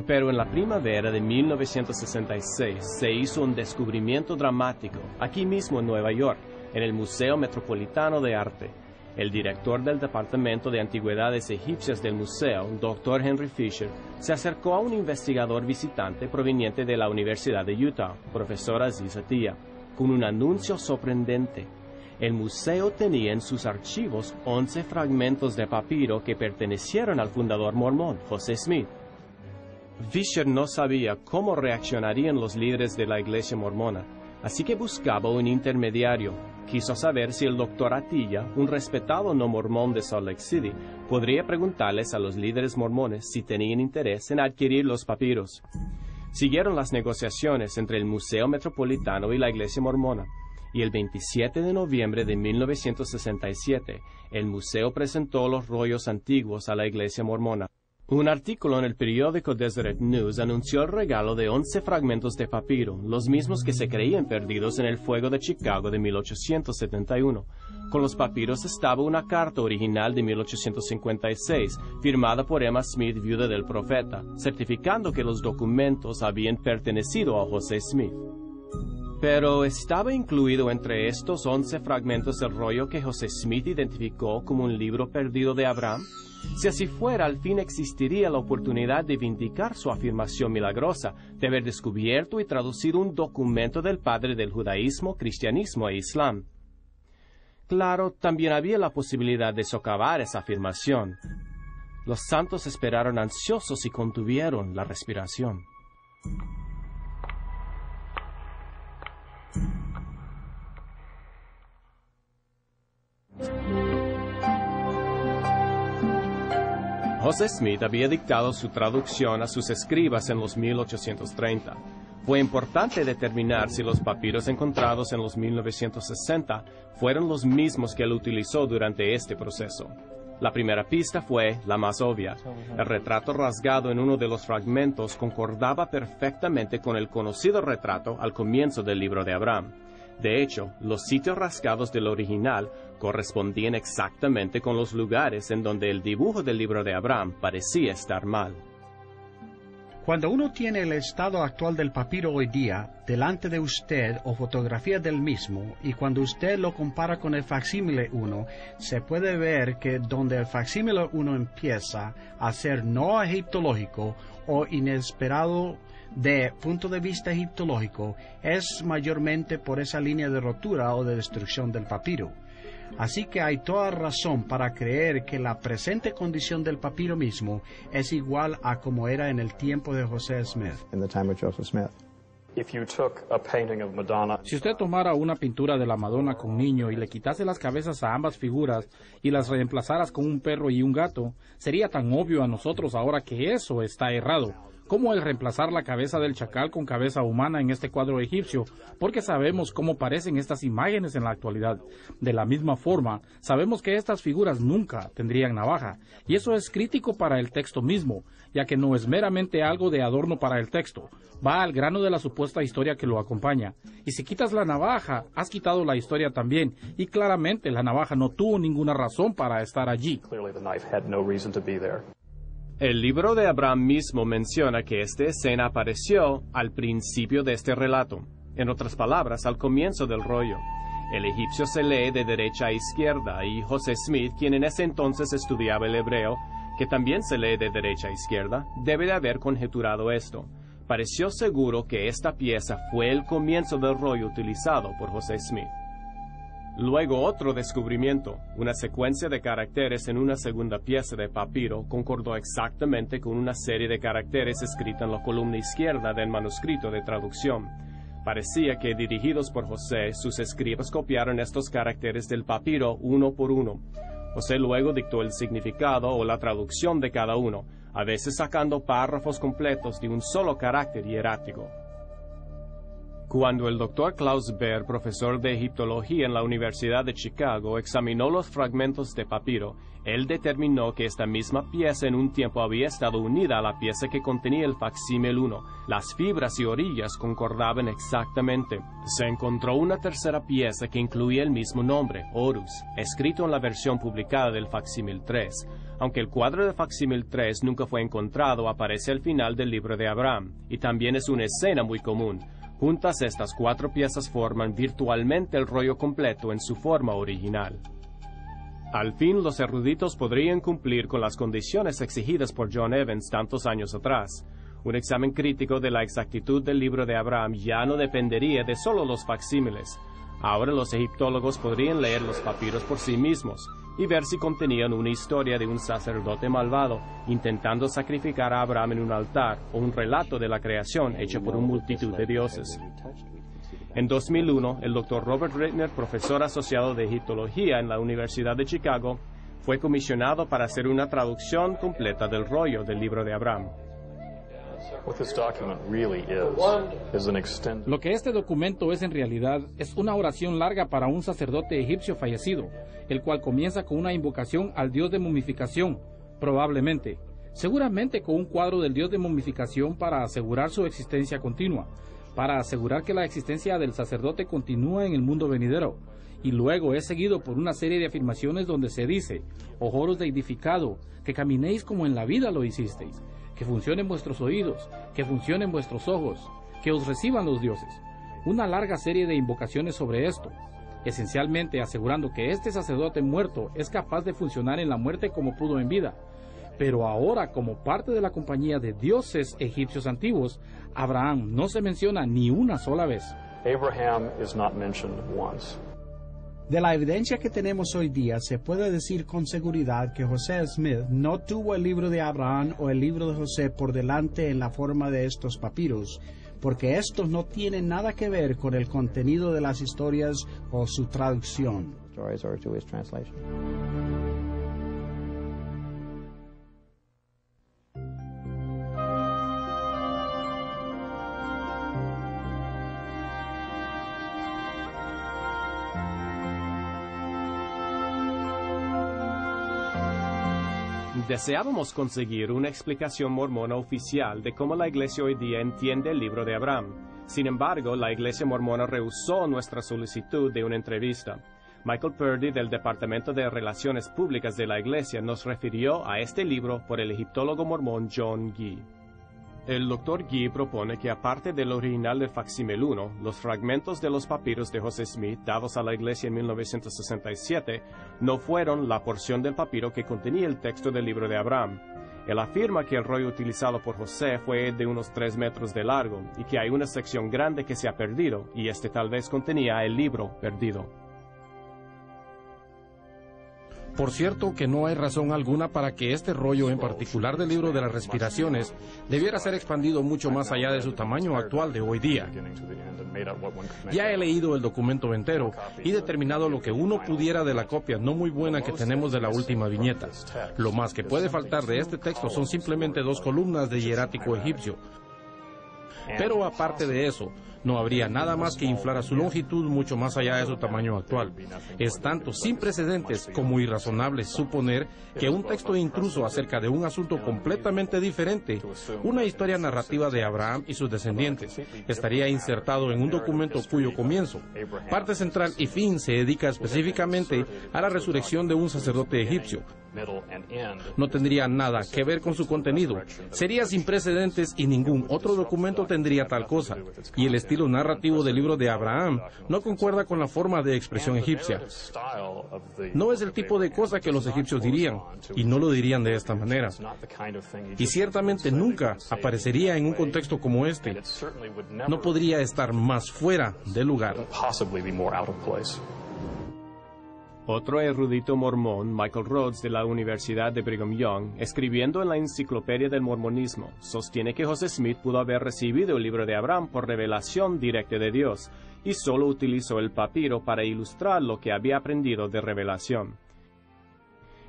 Pero en la primavera de 1966 se hizo un descubrimiento dramático, aquí mismo en Nueva York, en el Museo Metropolitano de Arte. El director del Departamento de Antigüedades Egipcias del museo, Dr. Henry Fisher, se acercó a un investigador visitante proveniente de la Universidad de Utah, profesor Aziz Atiya, con un anuncio sorprendente. El museo tenía en sus archivos 11 fragmentos de papiro que pertenecieron al fundador mormón, José Smith. Fisher no sabía cómo reaccionarían los líderes de la iglesia mormona, así que buscaba un intermediario. Quiso saber si el Dr. Atiya, un respetado no mormón de Salt Lake City, podría preguntarles a los líderes mormones si tenían interés en adquirir los papiros. Siguieron las negociaciones entre el Museo Metropolitano y la iglesia mormona, y el 27 de noviembre de 1967, el museo presentó los rollos antiguos a la iglesia mormona. Un artículo en el periódico Deseret News anunció el regalo de 11 fragmentos de papiro, los mismos que se creían perdidos en el fuego de Chicago de 1871. Con los papiros estaba una carta original de 1856, firmada por Emma Smith, viuda del profeta, certificando que los documentos habían pertenecido a José Smith. Pero ¿estaba incluido entre estos 11 fragmentos el rollo que José Smith identificó como un libro perdido de Abraham? Si así fuera, al fin existiría la oportunidad de vindicar su afirmación milagrosa de haber descubierto y traducido un documento del padre del judaísmo, cristianismo e islam. Claro, también había la posibilidad de socavar esa afirmación. Los santos esperaron ansiosos y contuvieron la respiración. José Smith había dictado su traducción a sus escribas en los 1830. Fue importante determinar si los papiros encontrados en los 1960 fueron los mismos que él utilizó durante este proceso. La primera pista fue la más obvia. El retrato rasgado en uno de los fragmentos concordaba perfectamente con el conocido retrato al comienzo del libro de Abraham. De hecho, los sitios rasgados del original correspondían exactamente con los lugares en donde el dibujo del libro de Abraham parecía estar mal. Cuando uno tiene el estado actual del papiro hoy día delante de usted o fotografía del mismo, y cuando usted lo compara con el facsímile 1, se puede ver que donde el facsímile 1 empieza a ser no egiptológico o inesperado de punto de vista egiptológico, es mayormente por esa línea de rotura o de destrucción del papiro. Así que hay toda razón para creer que la presente condición del papiro mismo es igual a como era en el tiempo de José Smith. Si usted tomara una pintura de la Madonna con un niño y le quitase las cabezas a ambas figuras y las reemplazaras con un perro y un gato, sería tan obvio a nosotros ahora que eso está errado, como el reemplazar la cabeza del chacal con cabeza humana en este cuadro egipcio, porque sabemos cómo parecen estas imágenes en la actualidad. De la misma forma, sabemos que estas figuras nunca tendrían navaja, y eso es crítico para el texto mismo, ya que no es meramente algo de adorno para el texto, va al grano de la supuesta historia que lo acompaña. Y si quitas la navaja, has quitado la historia también, y claramente la navaja no tuvo ninguna razón para estar allí. El libro de Abraham mismo menciona que esta escena apareció al principio de este relato, en otras palabras, al comienzo del rollo. El egipcio se lee de derecha a izquierda y José Smith, quien en ese entonces estudiaba el hebreo, que también se lee de derecha a izquierda, debe de haber conjeturado esto. Pareció seguro que esta pieza fue el comienzo del rollo utilizado por José Smith. Luego otro descubrimiento, una secuencia de caracteres en una segunda pieza de papiro concordó exactamente con una serie de caracteres escrita en la columna izquierda del manuscrito de traducción. Parecía que, dirigidos por José, sus escribas copiaron estos caracteres del papiro uno por uno. José luego dictó el significado o la traducción de cada uno, a veces sacando párrafos completos de un solo carácter hierático. Cuando el Dr. Klaus Baer, profesor de egiptología en la Universidad de Chicago, examinó los fragmentos de papiro, él determinó que esta misma pieza en un tiempo había estado unida a la pieza que contenía el facsímil 1. Las fibras y orillas concordaban exactamente. Se encontró una tercera pieza que incluía el mismo nombre, Horus, escrito en la versión publicada del facsímil 3. Aunque el cuadro de facsímil 3 nunca fue encontrado, aparece al final del libro de Abraham, y también es una escena muy común. Juntas estas cuatro piezas forman virtualmente el rollo completo en su forma original. Al fin, los eruditos podrían cumplir con las condiciones exigidas por John Evans tantos años atrás. Un examen crítico de la exactitud del libro de Abraham ya no dependería de solo los facsímiles. Ahora los egiptólogos podrían leer los papiros por sí mismos y ver si contenían una historia de un sacerdote malvado intentando sacrificar a Abraham en un altar o un relato de la creación hecha por una multitud de dioses. En 2001, el Dr. Robert Rittner, profesor asociado de egiptología en la Universidad de Chicago, fue comisionado para hacer una traducción completa del rollo del libro de Abraham. Lo que este documento es en realidad es una oración larga para un sacerdote egipcio fallecido, el cual comienza con una invocación al dios de momificación, seguramente con un cuadro del dios de momificación para asegurar su existencia continua, para asegurar que la existencia del sacerdote continúa en el mundo venidero, y luego es seguido por una serie de afirmaciones donde se dice: «Oh Horus deidificado, que caminéis como en la vida lo hicisteis, que funcionen vuestros oídos, que funcionen vuestros ojos, que os reciban los dioses». Una larga serie de invocaciones sobre esto, esencialmente asegurando que este sacerdote muerto es capaz de funcionar en la muerte como pudo en vida. Pero ahora, como parte de la compañía de dioses egipcios antiguos, Abraham no se menciona ni una sola vez. Abraham is not mentioned once. De la evidencia que tenemos hoy día, se puede decir con seguridad que José Smith no tuvo el libro de Abraham o el libro de José por delante en la forma de estos papiros, porque estos no tienen nada que ver con el contenido de las historias o su traducción. Deseábamos conseguir una explicación mormona oficial de cómo la Iglesia hoy día entiende el libro de Abraham. Sin embargo, la Iglesia mormona rehusó nuestra solicitud de una entrevista. Michael Purdy, del Departamento de Relaciones Públicas de la Iglesia, nos refirió a este libro por el egiptólogo mormón John Gee. El Dr. Gee propone que, aparte del original del facsímil 1, los fragmentos de los papiros de José Smith dados a la Iglesia en 1967 no fueron la porción del papiro que contenía el texto del libro de Abraham. Él afirma que el rollo utilizado por José fue de unos 3 metros de largo y que hay una sección grande que se ha perdido, y este tal vez contenía el libro perdido. Por cierto que no hay razón alguna para que este rollo en particular del libro de las respiraciones debiera ser expandido mucho más allá de su tamaño actual de hoy día. Ya he leído el documento entero y determinado lo que uno pudiera de la copia no muy buena que tenemos de la última viñeta. Lo más que puede faltar de este texto son simplemente 2 columnas de hierático egipcio. Pero aparte de eso, no habría nada más que inflar a su longitud mucho más allá de su tamaño actual. Es tanto sin precedentes como irrazonable suponer que un texto intruso acerca de un asunto completamente diferente, una historia narrativa de Abraham y sus descendientes, estaría insertado en un documento cuyo comienzo, parte central y fin se dedica específicamente a la resurrección de un sacerdote egipcio. No tendría nada que ver con su contenido, sería sin precedentes y ningún otro documento tendría tal cosa, y el estilo narrativo del libro de Abraham no concuerda con la forma de expresión egipcia. No es el tipo de cosa que los egipcios dirían, y no lo dirían de esta manera. Y ciertamente nunca aparecería en un contexto como este. No podría estar más fuera de lugar. Otro erudito mormón, Michael Rhodes, de la Universidad de Brigham Young, escribiendo en la Enciclopedia del Mormonismo, sostiene que José Smith pudo haber recibido el libro de Abraham por revelación directa de Dios, y solo utilizó el papiro para ilustrar lo que había aprendido de revelación.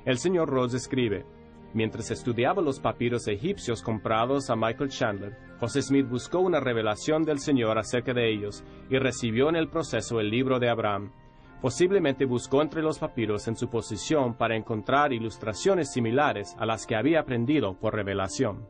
El señor Rhodes escribe: mientras estudiaba los papiros egipcios comprados a Michael Chandler, José Smith buscó una revelación del Señor acerca de ellos, y recibió en el proceso el libro de Abraham. Posiblemente buscó entre los papiros en su posición para encontrar ilustraciones similares a las que había aprendido por revelación.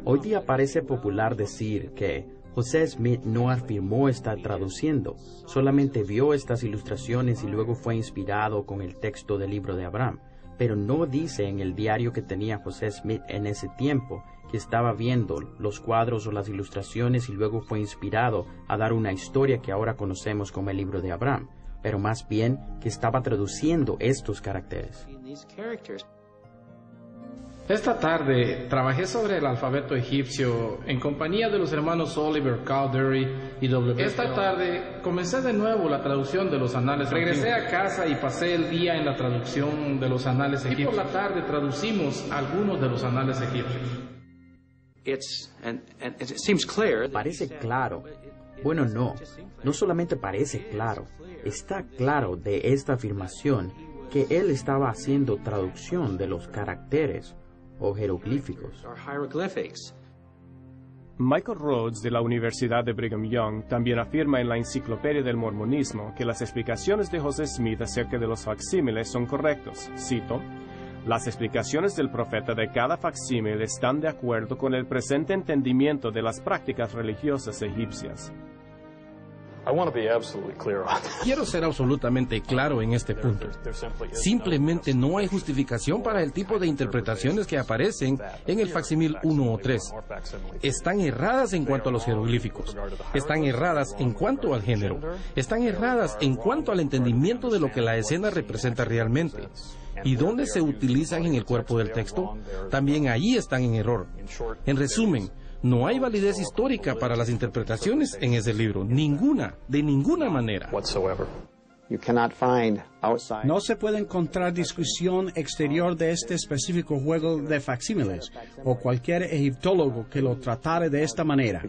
Hoy día parece popular decir que José Smith no afirmó estar traduciendo, solamente vio estas ilustraciones y luego fue inspirado con el texto del libro de Abraham, pero no dice en el diario que tenía José Smith en ese tiempo que estaba viendo los cuadros o las ilustraciones y luego fue inspirado a dar una historia que ahora conocemos como el libro de Abraham, pero más bien que estaba traduciendo estos caracteres. Esta tarde trabajé sobre el alfabeto egipcio en compañía de los hermanos Oliver Cowdery y W. Esta tarde comencé de nuevo la traducción de los anales. Regresé a casa y pasé el día en la traducción de los anales egipcios. Y por la tarde traducimos algunos de los anales egipcios. Parece claro. Bueno, no solamente parece claro, está claro de esta afirmación que él estaba haciendo traducción de los caracteres o jeroglíficos. Michael Rhodes, de la Universidad de Brigham Young, también afirma en la Enciclopedia del Mormonismo que las explicaciones de José Smith acerca de los facsímiles son correctos. Cito: las explicaciones del profeta de cada facsímil están de acuerdo con el presente entendimiento de las prácticas religiosas egipcias. Quiero ser absolutamente claro en este punto. Simplemente no hay justificación para el tipo de interpretaciones que aparecen en el facsímil 1 o 3. Están erradas en cuanto a los jeroglíficos. Están erradas en cuanto al género. Están erradas en cuanto al entendimiento de lo que la escena representa realmente. ¿Y dónde se utilizan en el cuerpo del texto? También allí están en error. En resumen, no hay validez histórica para las interpretaciones en ese libro. Ninguna, de ninguna manera. No se puede encontrar discusión exterior de este específico juego de facsímiles o cualquier egiptólogo que lo tratare de esta manera.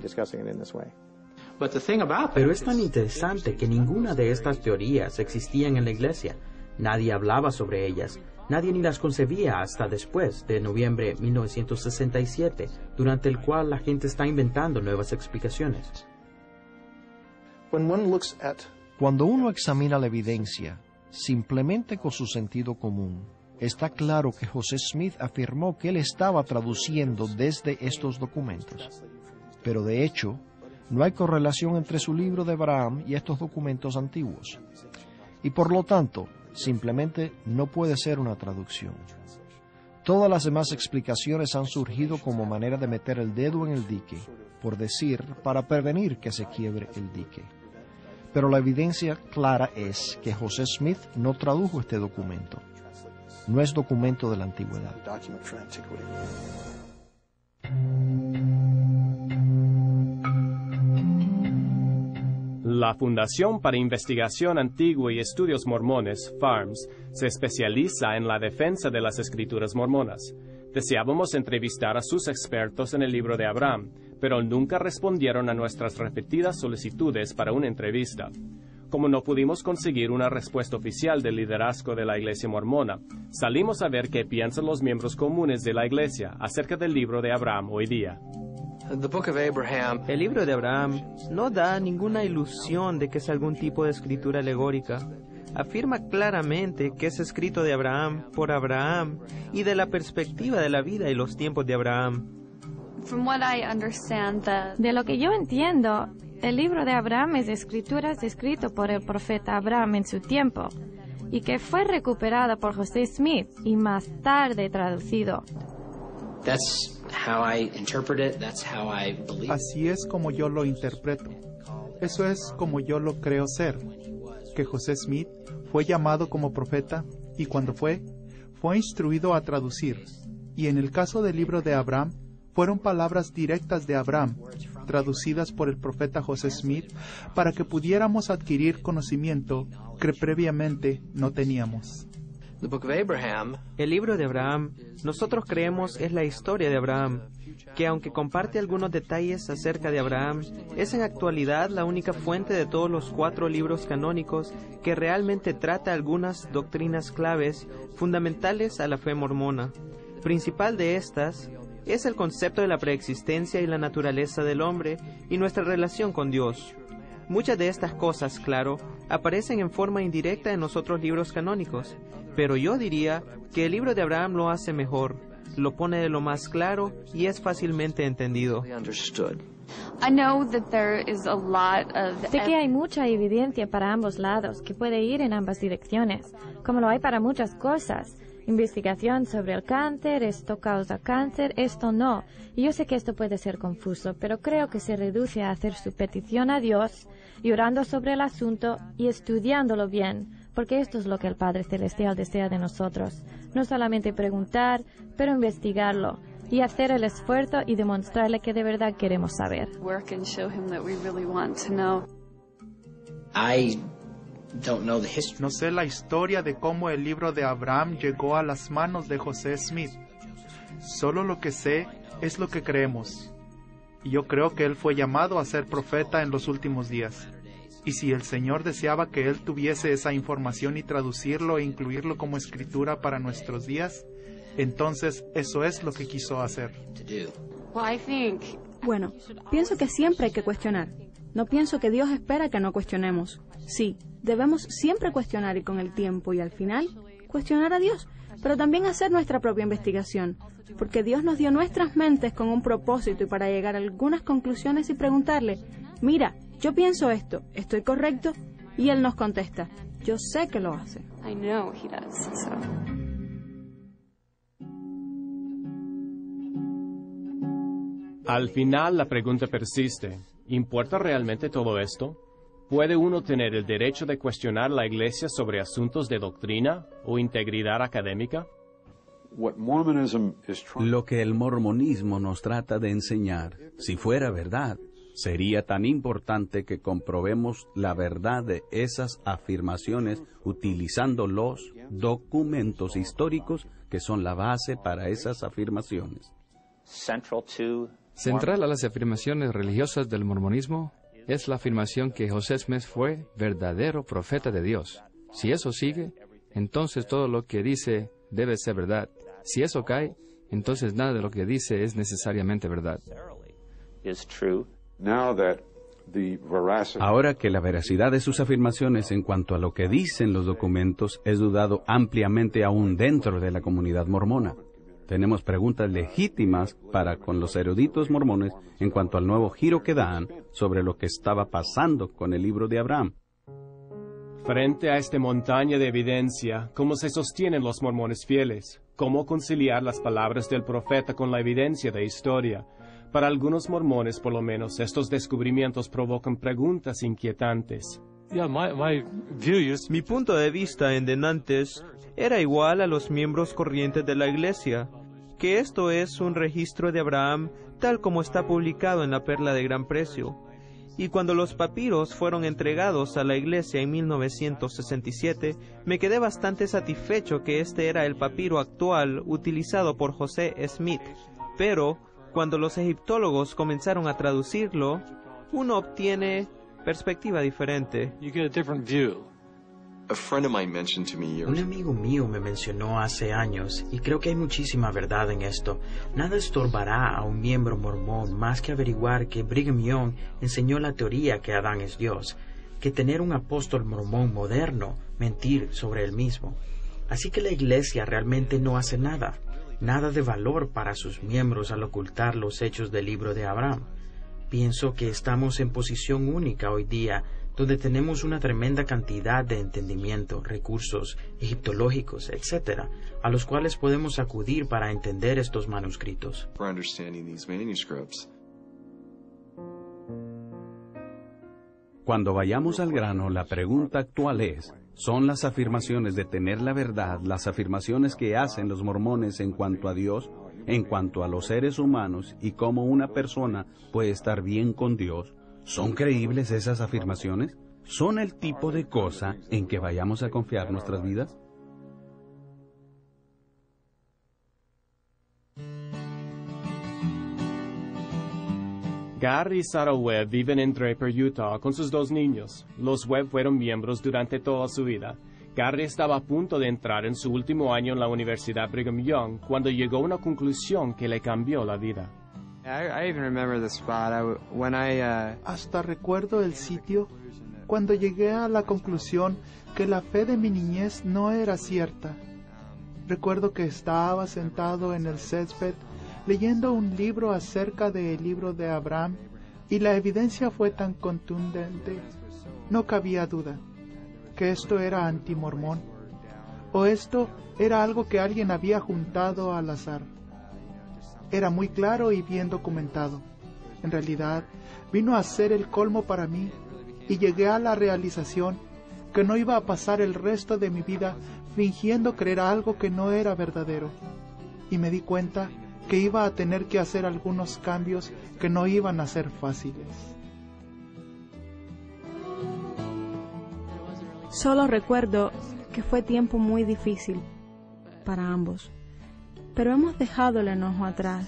Pero es tan interesante que ninguna de estas teorías existían en la iglesia. Nadie hablaba sobre ellas. Nadie ni las concebía hasta después de noviembre de 1967, durante el cual la gente está inventando nuevas explicaciones. Cuando uno examina la evidencia, simplemente con su sentido común, está claro que José Smith afirmó que él estaba traduciendo desde estos documentos. Pero de hecho, no hay correlación entre su libro de Abraham y estos documentos antiguos. Y por lo tanto, simplemente no puede ser una traducción. Todas las demás explicaciones han surgido como manera de meter el dedo en el dique, por decir, para prevenir que se quiebre el dique. Pero la evidencia clara es que José Smith no tradujo este documento. No es documento de la antigüedad. La Fundación para Investigación Antigua y Estudios Mormones, FARMS, se especializa en la defensa de las escrituras mormonas. Deseábamos entrevistar a sus expertos en el libro de Abraham, pero nunca respondieron a nuestras repetidas solicitudes para una entrevista. Como no pudimos conseguir una respuesta oficial del liderazgo de la Iglesia Mormona, salimos a ver qué piensan los miembros comunes de la Iglesia acerca del libro de Abraham hoy día. El libro de Abraham no da ninguna ilusión de que es algún tipo de escritura alegórica. Afirma claramente que es escrito de Abraham, por Abraham, y de la perspectiva de la vida y los tiempos de Abraham. De lo que yo entiendo, el libro de Abraham es escrituras escrito por el profeta Abraham en su tiempo, y que fue recuperada por José Smith y más tarde traducido. Así es como yo lo interpreto. Eso es como yo lo creo ser. Que José Smith fue llamado como profeta y cuando fue instruido a traducir. Y en el caso del libro de Abraham, fueron palabras directas de Abraham, traducidas por el profeta José Smith, para que pudiéramos adquirir conocimiento que previamente no teníamos. El libro de Abraham, nosotros creemos es la historia de Abraham, que aunque comparte algunos detalles acerca de Abraham, es en actualidad la única fuente de todos los 4 libros canónicos que realmente trata algunas doctrinas claves fundamentales a la fe mormona. Principal de estas es el concepto de la preexistencia y la naturaleza del hombre y nuestra relación con Dios. Muchas de estas cosas, claro, aparecen en forma indirecta en los otros libros canónicos, pero yo diría que el libro de Abraham lo hace mejor, lo pone de lo más claro y es fácilmente entendido. Sé que hay mucha evidencia para ambos lados, que puede ir en ambas direcciones, como lo hay para muchas cosas. Investigación sobre el cáncer, esto causa cáncer, esto no. Y yo sé que esto puede ser confuso, pero creo que se reduce a hacer su petición a Dios, y orando sobre el asunto y estudiándolo bien, porque esto es lo que el Padre Celestial desea de nosotros. No solamente preguntar, pero investigarlo, y hacer el esfuerzo y demostrarle que de verdad queremos saber. No sé la historia de cómo el libro de Abraham llegó a las manos de José Smith. Solo lo que sé es lo que creemos. Y yo creo que él fue llamado a ser profeta en los últimos días. Y si el Señor deseaba que él tuviese esa información y traducirlo e incluirlo como escritura para nuestros días, entonces eso es lo que quiso hacer. Bueno, pienso que siempre hay que cuestionar. No pienso que Dios espera que no cuestionemos. Sí, debemos siempre cuestionar y con el tiempo y al final cuestionar a Dios, pero también hacer nuestra propia investigación, porque Dios nos dio nuestras mentes con un propósito y para llegar a algunas conclusiones y preguntarle, mira, yo pienso esto, ¿estoy correcto? Y Él nos contesta, yo sé que lo hace. Al final la pregunta persiste, ¿importa realmente todo esto? ¿Puede uno tener el derecho de cuestionar la Iglesia sobre asuntos de doctrina o integridad académica? Lo que el mormonismo nos trata de enseñar, si fuera verdad, sería tan importante que comprobemos la verdad de esas afirmaciones utilizando los documentos históricos que son la base para esas afirmaciones. Central a las afirmaciones religiosas del mormonismo es la afirmación que José Smith fue verdadero profeta de Dios. Si eso sigue, entonces todo lo que dice debe ser verdad. Si eso cae, entonces nada de lo que dice es necesariamente verdad. Ahora que la veracidad de sus afirmaciones en cuanto a lo que dicen los documentos es dudado ampliamente aún dentro de la comunidad mormona, tenemos preguntas legítimas para con los eruditos mormones en cuanto al nuevo giro que dan sobre lo que estaba pasando con el libro de Abraham. Frente a esta montaña de evidencia, ¿cómo se sostienen los mormones fieles? ¿Cómo conciliar las palabras del profeta con la evidencia de historia? Para algunos mormones, por lo menos, estos descubrimientos provocan preguntas inquietantes. Mi punto de vista en denantes era igual a los miembros corrientes de la Iglesia, que esto es un registro de Abraham tal como está publicado en la Perla de Gran Precio, Y cuando los papiros fueron entregados a la iglesia en 1967, me quedé bastante satisfecho que este era el papiro actual utilizado por José Smith. Pero, cuando los egiptólogos comenzaron a traducirlo, uno obtiene perspectiva diferente. Un amigo mío me mencionó hace años, y creo que hay muchísima verdad en esto. Nada estorbará a un miembro mormón más que averiguar que Brigham Young enseñó la teoría que Adán es Dios, que tener un apóstol mormón moderno mentir sobre él mismo. Así que la iglesia realmente no hace nada de valor para sus miembros al ocultar los hechos del libro de Abraham. Pienso que estamos en posición única hoy día, donde tenemos una tremenda cantidad de entendimiento, recursos egiptológicos, etc., a los cuales podemos acudir para entender estos manuscritos. Cuando vayamos al grano, la pregunta actual es, ¿son las afirmaciones de tener la verdad las afirmaciones que hacen los mormones en cuanto a Dios, en cuanto a los seres humanos y cómo una persona puede estar bien con Dios? ¿Son creíbles esas afirmaciones? ¿Son el tipo de cosa en que vayamos a confiar nuestras vidas? Gary y Sarah Webb viven en Draper, Utah, con sus 2 niños. Los Webb fueron miembros durante toda su vida. Gary estaba a punto de entrar en su último año en la Universidad Brigham Young cuando llegó a una conclusión que le cambió la vida. Hasta recuerdo el sitio cuando llegué a la conclusión que la fe de mi niñez no era cierta. Recuerdo que estaba sentado en el césped leyendo un libro acerca del libro de Abraham y la evidencia fue tan contundente, no cabía duda, que esto era antimormón, o esto era algo que alguien había juntado al azar. Era muy claro y bien documentado. En realidad, vino a ser el colmo para mí, y llegué a la realización que no iba a pasar el resto de mi vida fingiendo creer algo que no era verdadero. Y me di cuenta que iba a tener que hacer algunos cambios que no iban a ser fáciles. Solo recuerdo que fue tiempo muy difícil para ambos, pero hemos dejado el enojo atrás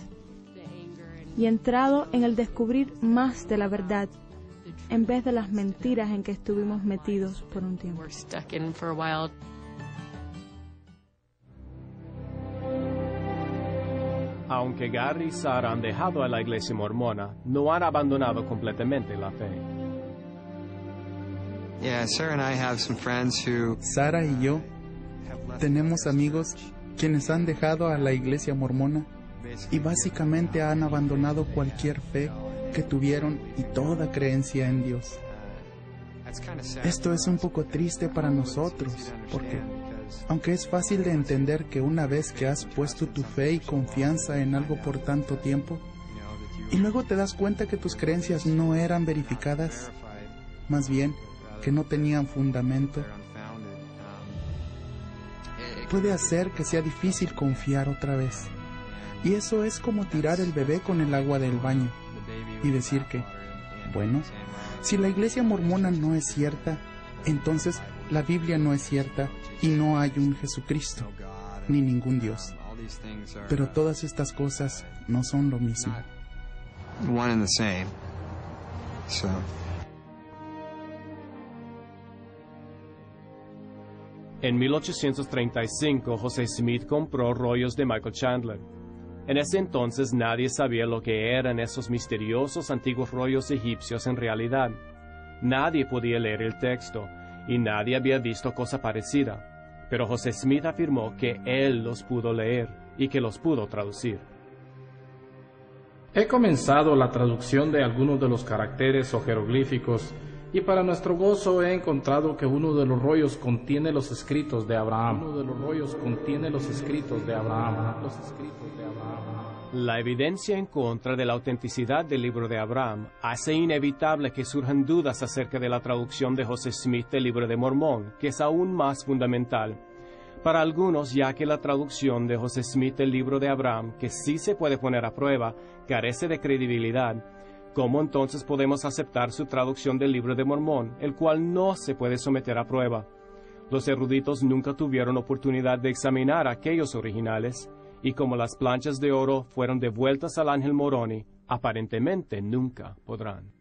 y entrado en el descubrir más de la verdad en vez de las mentiras en que estuvimos metidos por un tiempo. Aunque Gary y Sarah han dejado a la iglesia mormona, no han abandonado completamente la fe. Sarah y yo tenemos amigos quienes han dejado a la iglesia mormona y básicamente han abandonado cualquier fe que tuvieron y toda creencia en Dios. Esto es un poco triste para nosotros, porque aunque es fácil de entender que una vez que has puesto tu fe y confianza en algo por tanto tiempo, y luego te das cuenta que tus creencias no eran verificadas, más bien que no tenían fundamento, puede hacer que sea difícil confiar otra vez. Y eso es como tirar el bebé con el agua del baño y decir que, bueno, si la iglesia mormona no es cierta, entonces la Biblia no es cierta y no hay un Jesucristo, ni ningún Dios. Pero todas estas cosas no son lo mismo. En 1835, José Smith compró rollos de Michael Chandler. En ese entonces nadie sabía lo que eran esos misteriosos antiguos rollos egipcios en realidad. Nadie podía leer el texto, y nadie había visto cosa parecida. Pero José Smith afirmó que él los pudo leer y que los pudo traducir. He comenzado la traducción de algunos de los caracteres o jeroglíficos, y para nuestro gozo he encontrado que uno de los rollos contiene los escritos de Abraham. La evidencia en contra de la autenticidad del libro de Abraham hace inevitable que surjan dudas acerca de la traducción de José Smith del libro de Mormón, que es aún más fundamental. Para algunos, ya que la traducción de José Smith del libro de Abraham, que sí se puede poner a prueba, carece de credibilidad, ¿Cómo entonces podemos aceptar su traducción del Libro de Mormón, el cual no se puede someter a prueba? Los eruditos nunca tuvieron oportunidad de examinar aquellos originales, y como las planchas de oro fueron devueltas al ángel Moroni, aparentemente nunca podrán.